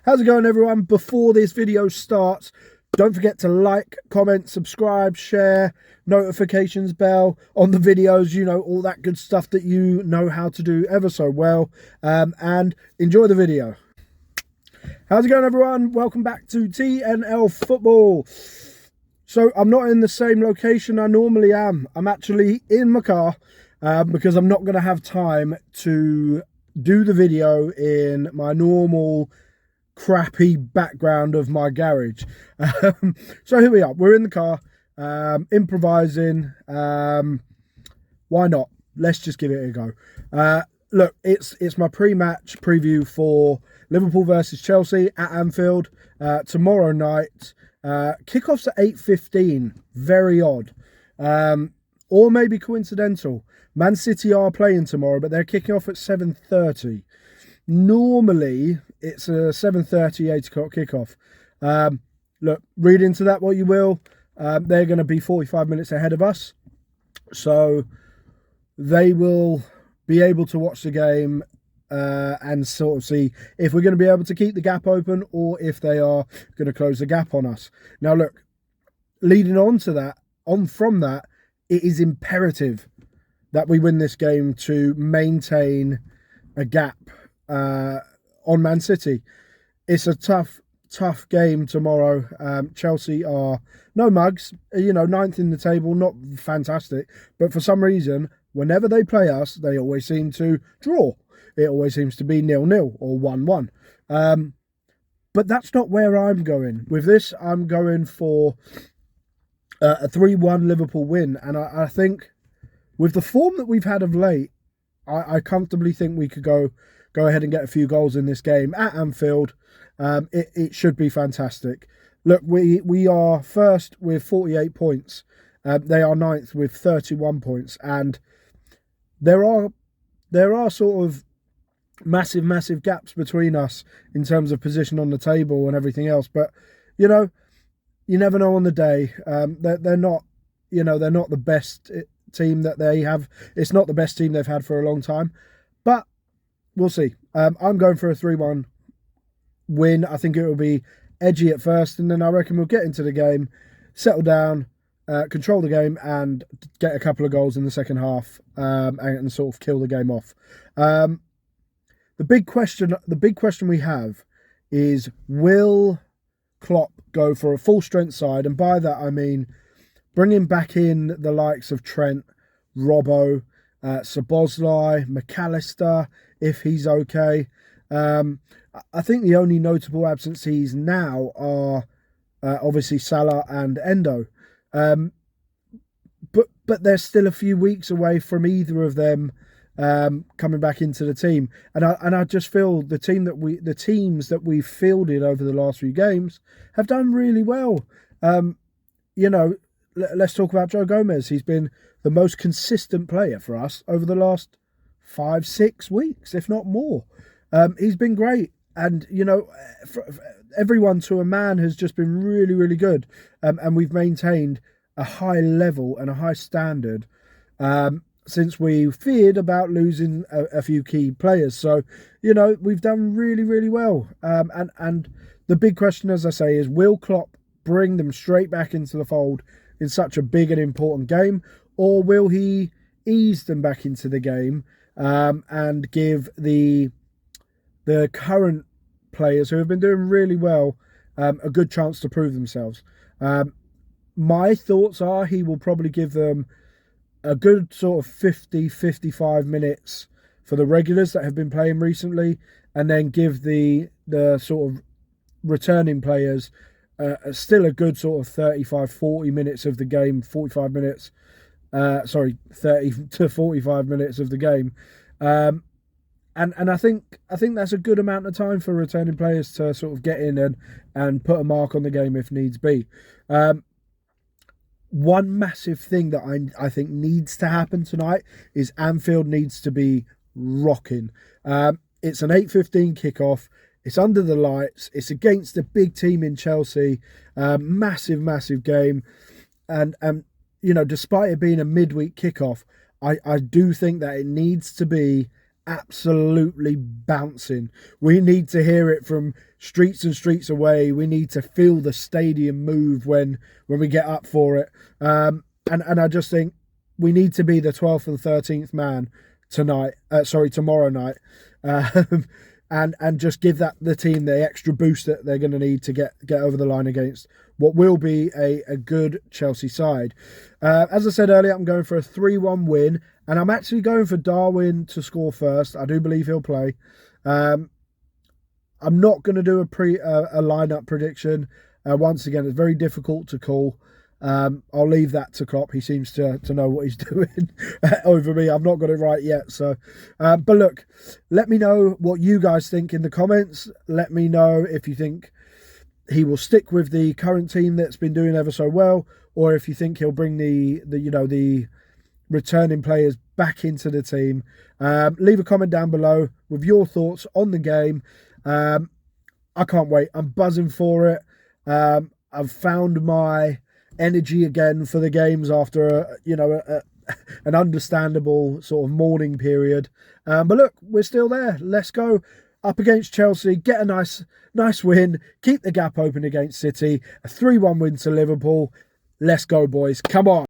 How's it going, everyone? Before this video starts, don't forget to like, comment, subscribe, share, notifications bell on the videos, you know, all that good stuff that you know how to do ever so well, and enjoy the video. How's it going, everyone? Welcome back to TNL Football. So I'm not in the same location I normally am. I'm actually in my car because I'm not going to have time to do the video in my normal crappy background of my garage. So here we are. We're in the car, improvising. Why not? Let's just give it a go. Look, it's my pre-match preview for Liverpool versus Chelsea at Anfield tomorrow night. Kickoff's at 8:15. Very odd, or maybe coincidental. Man City are playing tomorrow, but they're kicking off at 7:30. Normally, it's a 7:30, 8 o'clock kickoff. Look, read into that what you will. They're going to be 45 minutes ahead of us, so they will be able to watch the game and sort of see if we're going to be able to keep the gap open or if they are going to close the gap on us. Now, look, leading on to that, from that, it is imperative that we win this game to maintain a gap on Man City. It's a tough game tomorrow. Chelsea are no mugs, you know, 9th in the table, not fantastic, but for some reason, whenever they play us, they always seem to draw. It always seems to be 0-0 or 1-1. But that's not where I'm going. With this, I'm going for a 3-1 Liverpool win. And I think with the form that we've had of late, I comfortably think we could go ahead and get a few goals in this game at Anfield. It should be fantastic. Look, we are first with 48 points. They are 9th with 31 points. And there are sort of massive gaps between us in terms of position on the table and everything else. But, you know, you never know on the day. They're not, you know, they're not the best team that they have. It's not the best team they've had for a long time. But we'll see. I'm going for a 3-1 win. I think it will be edgy at first, and then I reckon we'll get into the game, settle down, control the game, and get a couple of goals in the second half, and sort of kill the game off. The big question we have is, will Klopp go for a full strength side? And by that I mean bringing back in the likes of Trent, Robbo, Szoboszlai, McAllister, if he's okay. I think the only notable absentees now are obviously Salah and Endo. But they're still a few weeks away from either of them coming back into the team. And I just feel the teams that we've fielded over the last few games have done really well. You know, let's talk about Joe Gomez. He's been the most consistent player for us over the last 5-6 weeks, if not more. He's been great. And, you know, everyone to a man has just been really good. And we've maintained a high level and a high standard since we feared about losing a few key players. So, you know, we've done really well. And the big question, as I say, is, will Klopp bring them straight back into the fold in such a big and important game? Or will he ease them back into the game and give the current players who have been doing really well a good chance to prove themselves? My thoughts are he will probably give them a good sort of 50-55 minutes for the regulars that have been playing recently, and then give the sort of returning players still a good sort of 35-40 minutes of the game, 45 minutes, 30 to 45 minutes of the game. And I think that's a good amount of time for returning players to sort of get in and put a mark on the game if needs be. One massive thing that I think needs to happen tonight is Anfield needs to be rocking. It's an 8:15 kickoff. It's under the lights. It's against a big team in Chelsea. Massive game. And you know, despite it being a midweek kickoff, I do think that it needs to be absolutely bouncing. We need to hear it from streets and streets away. We need to feel the stadium move when we get up for it. And I just think we need to be the 12th and 13th man tomorrow night. And just give the team the extra boost that they're going to need to get over the line against what will be a good Chelsea side. As I said earlier, I'm going for a 3-1 win, and I'm actually going for Darwin to score first. I do believe he'll play. I'm not going to do a lineup prediction. Once again, it's very difficult to call. I'll leave that to Klopp. He seems to know what he's doing over me. I've not got it right yet. So, but look, let me know what you guys think in the comments. Let me know if you think he will stick with the current team that's been doing ever so well, or if you think he'll bring the returning players back into the team. Leave a comment down below with your thoughts on the game. I can't wait. I'm buzzing for it. I've found my energy again for the games after an understandable sort of mourning period. But look, we're still there. Let's go up against Chelsea, get a nice win, keep the gap open against City, a 3-1 win to Liverpool. Let's go, boys. Come on.